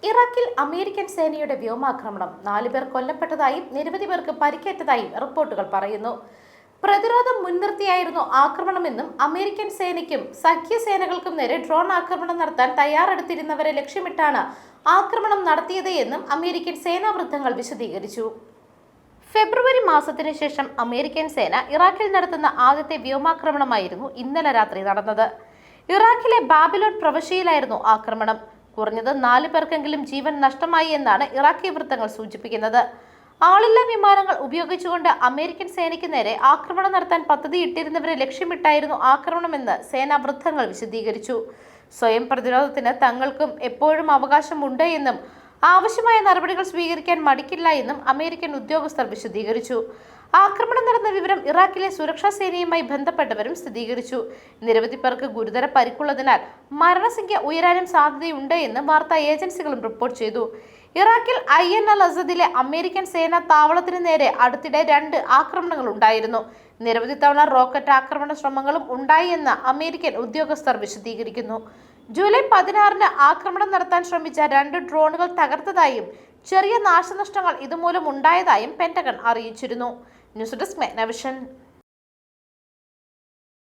ഇറാഖിൽ അമേരിക്കൻ സേനയുടെ വ്യോമാക്രമണം 4 പേർ കൊല്ലപ്പെട്ടതായും നിരവധി പേർക്ക് പരിക്കേറ്റതായും റിപ്പോർട്ടുകൾ പറയുന്നു. പ്രതിരോധം മുൻനിർത്തിയായിരുന്നു ആക്രമണമെന്നും അമേരിക്കൻ സേനയ്ക്കും സഖ്യസേനകൾക്കും നേരെ ഡ്രോൺ ആക്രമണം നടത്താൻ തയ്യാറെടുത്തിരുന്നവരെ ലക്ഷ്യമിട്ടാണ് ആക്രമണം നടത്തിയത് എന്നും അമേരിക്കൻ സേനാ വൃത്തങ്ങൾ വിശദീകരിച്ചു. ഫെബ്രുവരി മാസത്തിനു ശേഷം അമേരിക്കൻ സേന ഇറാഖിൽ നടത്തുന്ന ആദ്യത്തെ വ്യോമാക്രമണമായിരുന്നു ഇന്നലെ രാത്രി നടന്നത്. ഇറാഖിലെ ബാബിലോൺ പ്രവിശ്യയിലായിരുന്നു ആക്രമണം. കുറഞ്ഞത് 4 പേർക്കെങ്കിലും ജീവൻ നഷ്ടമായി എന്നാണ് ഇറാഖി വൃത്തങ്ങൾ സൂചിപ്പിക്കുന്നത്. ആളില്ലാ വിമാനങ്ങൾ ഉപയോഗിച്ചുകൊണ്ട് അമേരിക്കൻ സേനയ്ക്ക് നേരെ ആക്രമണം നടത്താൻ പദ്ധതിയിട്ടിരുന്നവരെ ലക്ഷ്യമിട്ടായിരുന്നു ആക്രമണമെന്ന് സേനാ വൃത്തങ്ങൾ വിശദീകരിച്ചു. സ്വയം പ്രതിരോധത്തിന് തങ്ങൾക്കും എപ്പോഴും അവകാശമുണ്ട് എന്നും ആവശ്യമായ നടപടികൾ സ്വീകരിക്കാൻ മടിക്കില്ല എന്നും അമേരിക്കൻ ഉദ്യോഗസ്ഥർ വിശദീകരിച്ചു. ആക്രമണം നടന്ന വിവരം ഇറാഖിലെ സുരക്ഷാ സേനയുമായി ബന്ധപ്പെട്ടവരും സ്ഥിരീകരിച്ചു. നിരവധി പേർക്ക് ഗുരുതര പരിക്കുള്ളതിനാൽ മരണസംഖ്യ ഉയരാനും സാധ്യതയുണ്ട് എന്ന് വാർത്താ ഏജൻസികളും റിപ്പോർട്ട് ചെയ്തു. ഇറാഖിൽ ഐൻ അൽ അസദിലെ അമേരിക്കൻ സേനാ താവളത്തിന് നേരെ അടുത്തിടെ 2 ആക്രമണങ്ങൾ ഉണ്ടായിരുന്നു. നിരവധി തവണ റോക്കറ്റ് ആക്രമണ ശ്രമങ്ങളും ഉണ്ടായി എന്ന് അമേരിക്കൻ ഉദ്യോഗസ്ഥർ വിശദീകരിക്കുന്നു. ജൂലൈ 16-ന് ആക്രമണം നടത്താൻ ശ്രമിച്ച 2 ഡ്രോണുകൾ തകർത്തതായും ചെറിയ നാശനഷ്ടങ്ങൾ ഇതുമൂലം ഉണ്ടായതായും പെന്റഗൺ അറിയിച്ചിരുന്നു. News desk മെഗ്നവിഷൻ.